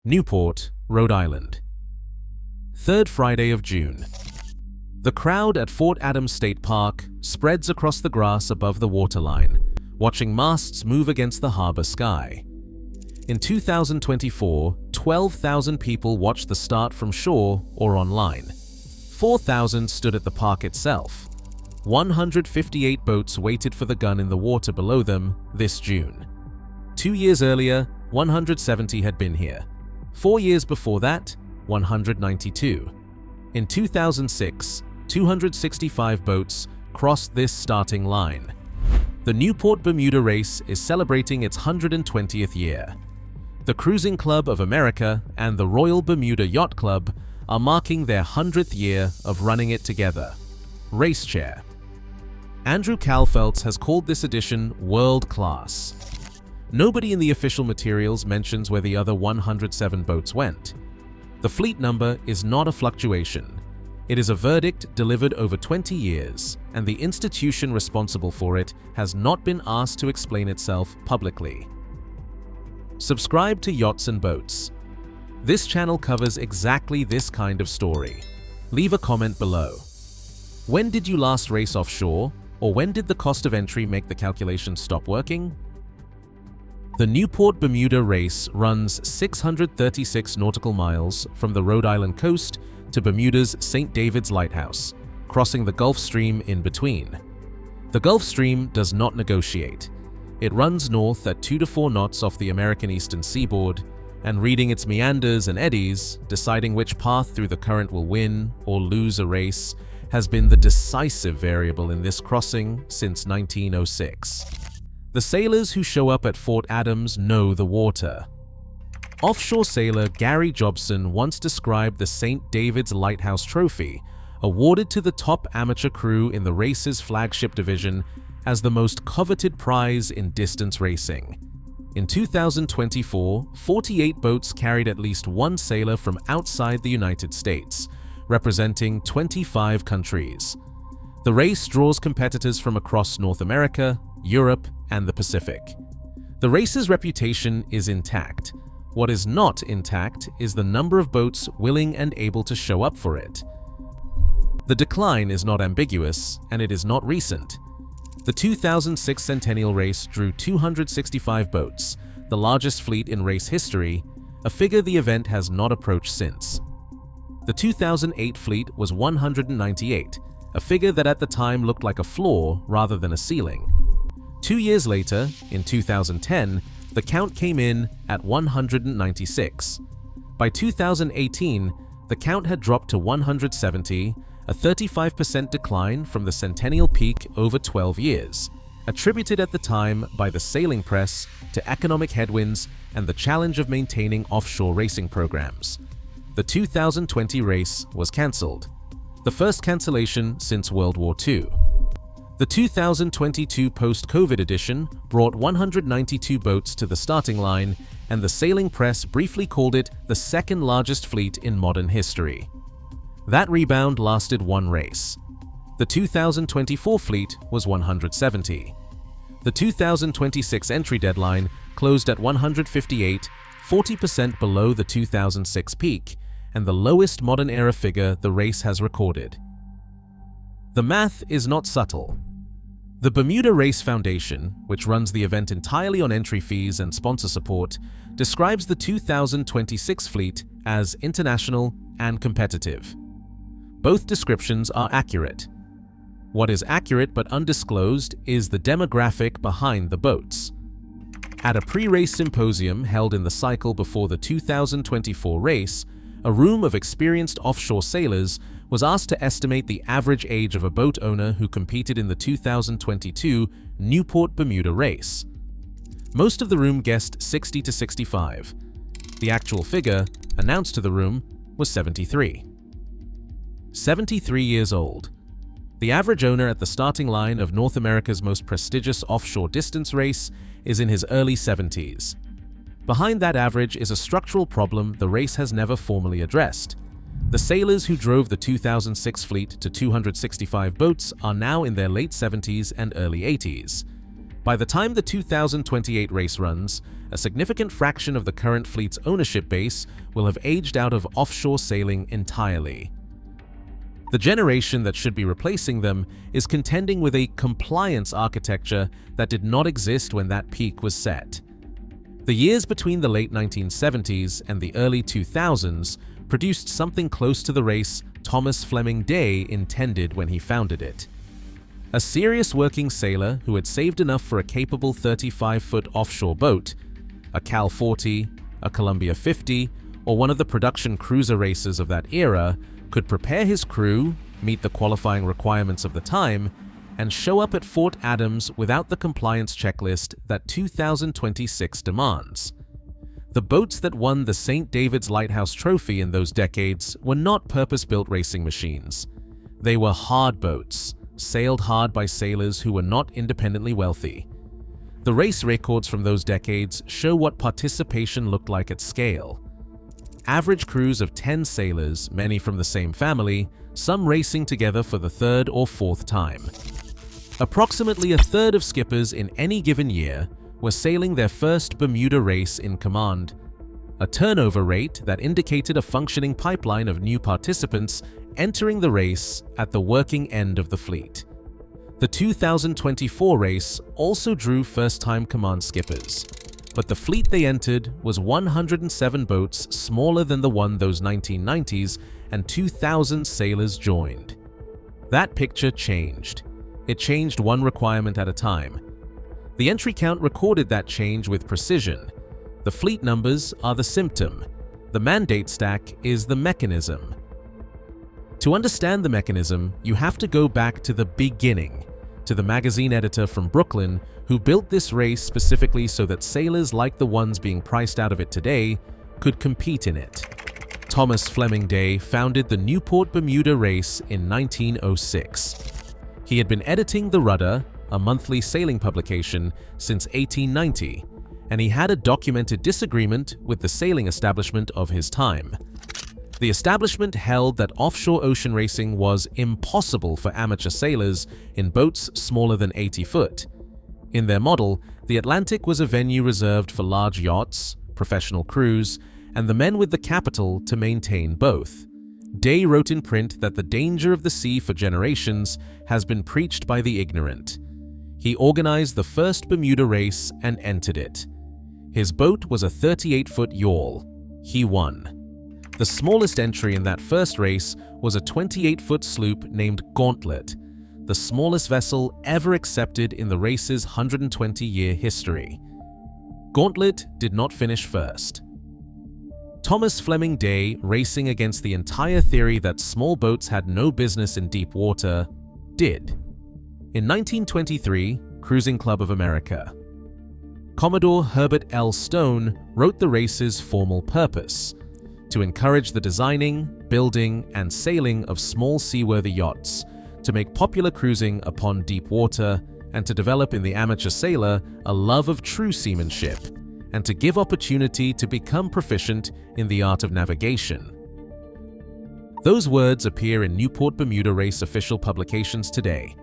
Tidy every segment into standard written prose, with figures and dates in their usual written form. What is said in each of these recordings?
Newport, Rhode Island. 3rd Friday of June. The crowd at Fort Adams State Park spreads across the grass above the waterline, watching masts move against the harbor sky. In 2024, 12,000 people watched the start from shore or online. 4,000 stood at the park itself. 158 boats waited for the gun in the water below them this June. 2 years earlier, 170 had been here. 4 years before that, 192. In 2006, 265 boats crossed this starting line. The Newport Bermuda Race is celebrating its 120th year. The Cruising Club of America and the Royal Bermuda Yacht Club are marking their 100th year of running it together. Race Chair Andrew Calfeltz has called this edition world-class. Nobody in the official materials mentions where the other 107 boats went. The fleet number is not a fluctuation. It is a verdict delivered over 20 years, and the institution responsible for it has not been asked to explain itself publicly. Subscribe to Yachts and Boats. This channel covers exactly this kind of story. Leave a comment below. When did you last race offshore, or when did the cost of entry make the calculation stop working? The Newport Bermuda Race runs 636 nautical miles from the Rhode Island coast to Bermuda's St. David's Lighthouse, crossing the Gulf Stream in between. The Gulf Stream does not negotiate. It runs north at 2 to 4 knots off the American eastern seaboard, and reading its meanders and eddies, deciding which path through the current will win or lose a race, has been the decisive variable in this crossing since 1906. The sailors who show up at Fort Adams know the water. Offshore sailor Gary Jobson once described the St. David's Lighthouse Trophy, awarded to the top amateur crew in the race's flagship division, as the most coveted prize in distance racing. In 2024, 48 boats carried at least one sailor from outside the United States, representing 25 countries. The race draws competitors from across North America, Europe, and the Pacific. The race's reputation is intact. What is not intact is the number of boats willing and able to show up for it. The decline is not ambiguous, and it is not recent. The 2006 Centennial race drew 265 boats, the largest fleet in race history, a figure the event has not approached since. The 2008 fleet was 198, a figure that at the time looked like a floor rather than a ceiling. 2 years later, in 2010, the count came in at 196. By 2018, the count had dropped to 170, a 35% decline from the centennial peak over 12 years, attributed at the time by the sailing press to economic headwinds and the challenge of maintaining offshore racing programs. The 2020 race was cancelled, the first cancellation since World War II. The 2022 post-COVID edition brought 192 boats to the starting line, and the sailing press briefly called it the second largest fleet in modern history. That rebound lasted one race. The 2024 fleet was 170. The 2026 entry deadline closed at 158, 40% below the 2006 peak, and the lowest modern-era figure the race has recorded. The math is not subtle. The Bermuda Race Foundation, which runs the event entirely on entry fees and sponsor support, describes the 2026 fleet as international and competitive. Both descriptions are accurate. What is accurate but undisclosed is the demographic behind the boats. At a pre-race symposium held in the cycle before the 2024 race, a room of experienced offshore sailors was asked to estimate the average age of a boat owner who competed in the 2022 Newport Bermuda Race. Most of the room guessed 60 to 65. The actual figure, announced to the room, was 73. 73 years old. The average owner at the starting line of North America's most prestigious offshore distance race is in his early 70s. Behind that average is a structural problem the race has never formally addressed. The sailors who drove the 2006 fleet to 265 boats are now in their late 70s and early 80s. By the time the 2028 race runs, a significant fraction of the current fleet's ownership base will have aged out of offshore sailing entirely. The generation that should be replacing them is contending with a compliance architecture that did not exist when that peak was set. The years between the late 1970s and the early 2000s produced something close to the race Thomas Fleming Day intended when he founded it. A serious working sailor who had saved enough for a capable 35-foot offshore boat, a Cal 40, a Columbia 50, or one of the production cruiser races of that era, could prepare his crew, meet the qualifying requirements of the time, and show up at Fort Adams without the compliance checklist that 2026 demands. The boats that won the St. David's Lighthouse Trophy in those decades were not purpose-built racing machines. They were hard boats, sailed hard by sailors who were not independently wealthy. The race records from those decades show what participation looked like at scale. Average crews of 10 sailors, many from the same family, some racing together for the third or fourth time. Approximately a third of skippers in any given year were sailing their first Bermuda race in command, a turnover rate that indicated a functioning pipeline of new participants entering the race at the working end of the fleet. The 2024 race also drew first-time command skippers, but the fleet they entered was 107 boats smaller than the one those 1990s, and 2,000 sailors joined. That picture changed. It changed one requirement at a time. The entry count recorded that change with precision. The fleet numbers are the symptom. The mandate stack is the mechanism. To understand the mechanism, you have to go back to the beginning, to the magazine editor from Brooklyn who built this race specifically so that sailors like the ones being priced out of it today could compete in it. Thomas Fleming Day founded the Newport Bermuda Race in 1906. He had been editing the Rudder, a monthly sailing publication, since 1890, and he had a documented disagreement with the sailing establishment of his time. The establishment held that offshore ocean racing was impossible for amateur sailors in boats smaller than 80 foot. In their model, the Atlantic was a venue reserved for large yachts, professional crews, and the men with the capital to maintain both. Day wrote in print that the danger of the sea for generations has been preached by the ignorant. He organized the first Bermuda race and entered it. His boat was a 38-foot yawl. He won. The smallest entry in that first race was a 28-foot sloop named Gauntlet, the smallest vessel ever accepted in the race's 120-year history. Gauntlet did not finish first. Thomas Fleming Day, racing against the entire theory that small boats had no business in deep water, did. In 1923, Cruising Club of America. Commodore Herbert L. Stone wrote the race's formal purpose: to encourage the designing, building, and sailing of small seaworthy yachts, to make popular cruising upon deep water, and to develop in the amateur sailor a love of true seamanship, and to give opportunity to become proficient in the art of navigation. Those words appear in Newport Bermuda Race official publications today.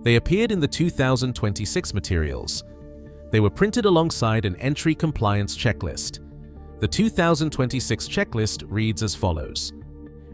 They appeared in the 2026 materials. They were printed alongside an entry compliance checklist. The 2026 checklist reads as follows: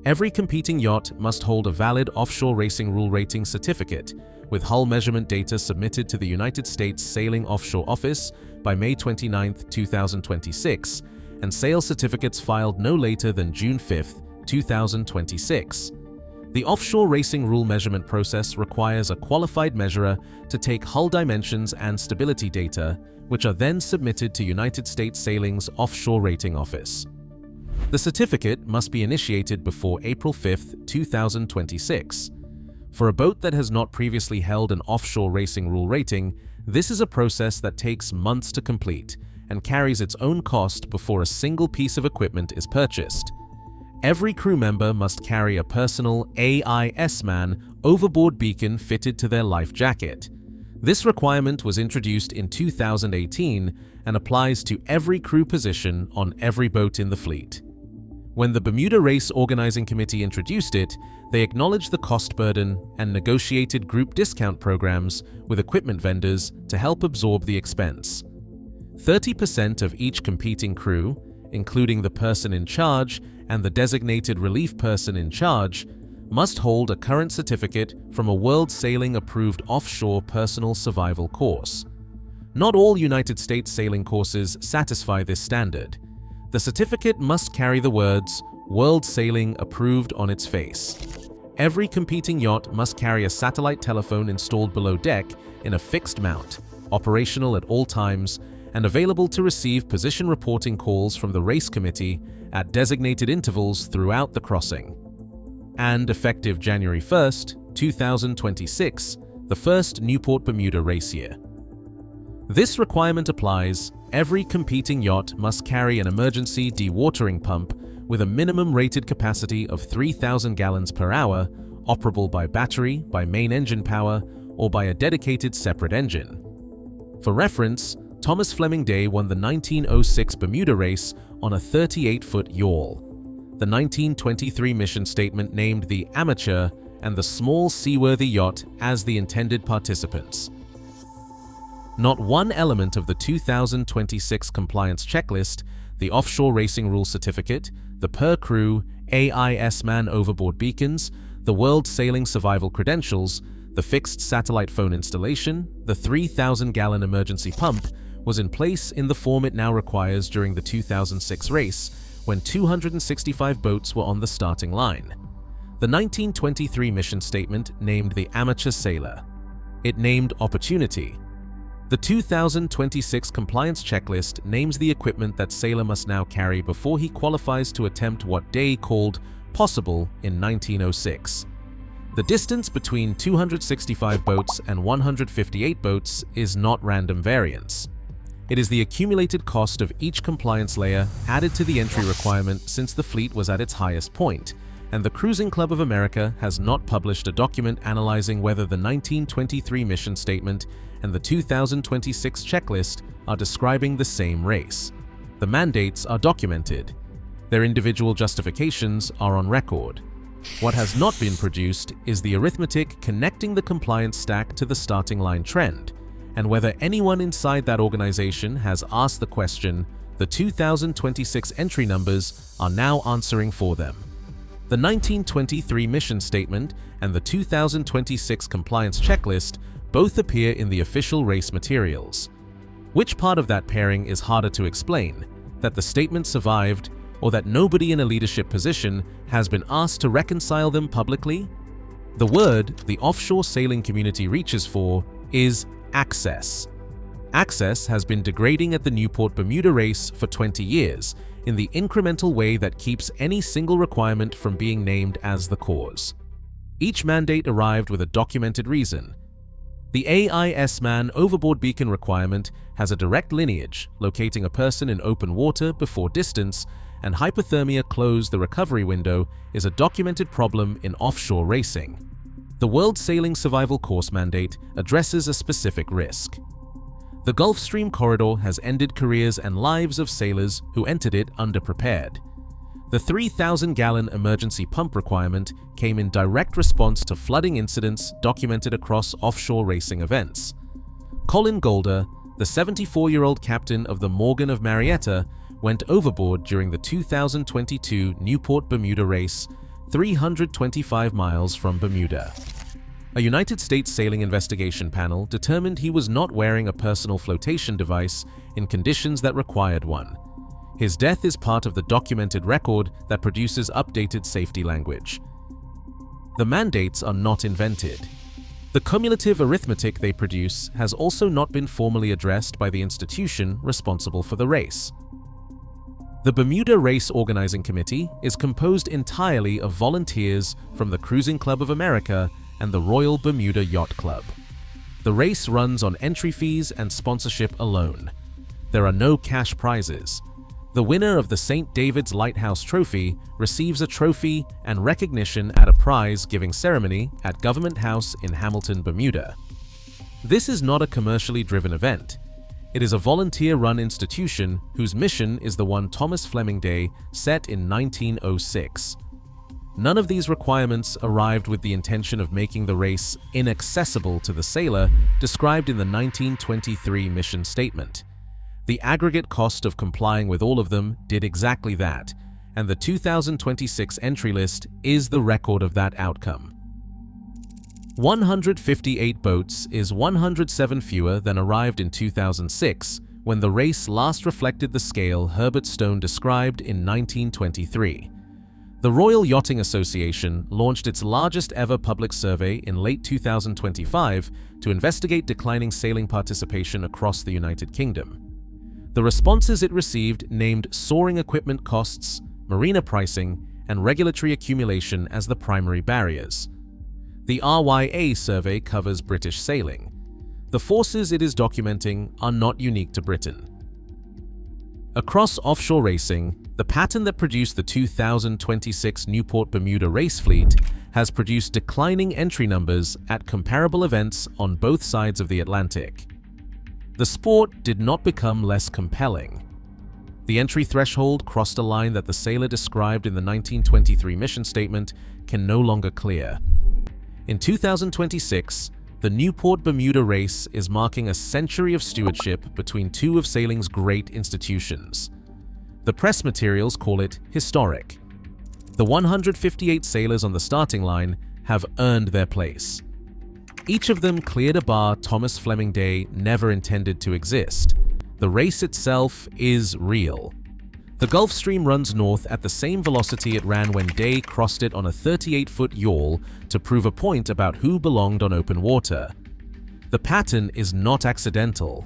every competing yacht must hold a valid Offshore Racing Rule rating certificate with hull measurement data submitted to the United States Sailing Offshore Office by May 29, 2026, and sales certificates filed no later than June 5, 2026. The Offshore Racing Rule measurement process requires a qualified measurer to take hull dimensions and stability data, which are then submitted to United States Sailing's Offshore Rating Office. The certificate must be initiated before April 5, 2026. For a boat that has not previously held an Offshore Racing Rule rating, this is a process that takes months to complete and carries its own cost before a single piece of equipment is purchased. Every crew member must carry a personal AIS man-overboard beacon fitted to their life jacket. This requirement was introduced in 2018 and applies to every crew position on every boat in the fleet. When the Bermuda Race Organizing Committee introduced it, they acknowledged the cost burden and negotiated group discount programs with equipment vendors to help absorb the expense. 30% of each competing crew, including the person in charge and the designated relief person in charge, must hold a current certificate from a World Sailing approved offshore personal survival course. Not all United States sailing courses satisfy this standard. The certificate must carry the words World Sailing Approved on its face. Every competing yacht must carry a satellite telephone installed below deck in a fixed mount, operational at all times, and available to receive position reporting calls from the race committee at designated intervals throughout the crossing. And effective January 1st, 2026, the first Newport Bermuda race year. This requirement applies. Every competing yacht must carry an emergency dewatering pump with a minimum rated capacity of 3,000 gallons per hour, operable by battery, by main engine power, or by a dedicated separate engine. For reference, Thomas Fleming Day won the 1906 Bermuda race on a 38-foot yawl. The 1923 mission statement named the amateur and the small seaworthy yacht as the intended participants. Not one element of the 2026 compliance checklist, the Offshore Racing Rule certificate, the per crew AIS man-overboard beacons, the World Sailing Survival credentials, the fixed satellite phone installation, the 3,000-gallon emergency pump, was in place in the form it now requires during the 2006 race, when 265 boats were on the starting line. The 1923 mission statement named the amateur sailor. It named opportunity. The 2026 compliance checklist names the equipment that sailor must now carry before he qualifies to attempt what Day called possible in 1906. The distance between 265 boats and 158 boats is not random variance. It is the accumulated cost of each compliance layer added to the entry requirement since the fleet was at its highest point, and the Cruising Club of America has not published a document analyzing whether the 1923 mission statement and the 2026 checklist are describing the same race. The mandates are documented. Their individual justifications are on record. What has not been produced is the arithmetic connecting the compliance stack to the starting line trend, and whether anyone inside that organization has asked the question, the 2026 entry numbers are now answering for them. The 1923 mission statement and the 2026 compliance checklist both appear in the official race materials. Which part of that pairing is harder to explain? That the statement survived, or that nobody in a leadership position has been asked to reconcile them publicly? The word the offshore sailing community reaches for is access. Access has been degrading at the Newport Bermuda Race for 20 years in the incremental way that keeps any single requirement from being named as the cause. Each mandate arrived with a documented reason. The AIS man-overboard beacon requirement has a direct lineage, locating a person in open water before distance, and hypothermia close the recovery window is a documented problem in offshore racing. The World Sailing Survival Course mandate addresses a specific risk. The Gulf Stream corridor has ended careers and lives of sailors who entered it underprepared. The 3,000-gallon emergency pump requirement came in direct response to flooding incidents documented across offshore racing events. Colin Golder, the 74-year-old captain of the Morgan of Marietta, went overboard during the 2022 Newport Bermuda Race, 325 miles from Bermuda. A United States sailing investigation panel determined he was not wearing a personal flotation device in conditions that required one. His death is part of the documented record that produces updated safety language. The mandates are not invented. The cumulative arithmetic they produce has also not been formally addressed by the institution responsible for the race. The Bermuda Race Organizing Committee is composed entirely of volunteers from the Cruising Club of America and the Royal Bermuda Yacht Club. The race runs on entry fees and sponsorship alone. There are no cash prizes. The winner of the St. David's Lighthouse Trophy receives a trophy and recognition at a prize-giving ceremony at Government House in Hamilton, Bermuda. This is not a commercially driven event. It is a volunteer-run institution whose mission is the one Thomas Fleming Day set in 1906. None of these requirements arrived with the intention of making the race inaccessible to the sailor described in the 1923 mission statement. The aggregate cost of complying with all of them did exactly that, and the 2026 entry list is the record of that outcome. 158 boats is 107 fewer than arrived in 2006, when the race last reflected the scale Herbert Stone described in 1923. The Royal Yachting Association launched its largest ever public survey in late 2025 to investigate declining sailing participation across the United Kingdom. The responses it received named soaring equipment costs, marina pricing, and regulatory accumulation as the primary barriers. The RYA survey covers British sailing. The forces it is documenting are not unique to Britain. Across offshore racing, the pattern that produced the 2026 Newport Bermuda Race fleet has produced declining entry numbers at comparable events on both sides of the Atlantic. The sport did not become less compelling. The entry threshold crossed a line that the sailor described in the 1923 mission statement can no longer clear. In 2026, the Newport Bermuda Race is marking a century of stewardship between two of sailing's great institutions. The press materials call it historic. The 158 sailors on the starting line have earned their place. Each of them cleared a bar Thomas Fleming Day never intended to exist. The race itself is real. The Gulf Stream runs north at the same velocity it ran when Day crossed it on a 38-foot yawl to prove a point about who belonged on open water. The pattern is not accidental.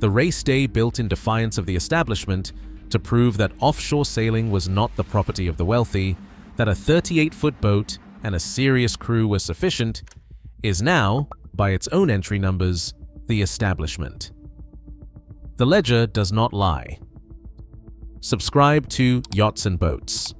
The race Day built in defiance of the establishment to prove that offshore sailing was not the property of the wealthy, that a 38-foot boat and a serious crew were sufficient, is now, by its own entry numbers, the establishment. The ledger does not lie. Subscribe to Yachts and Boats.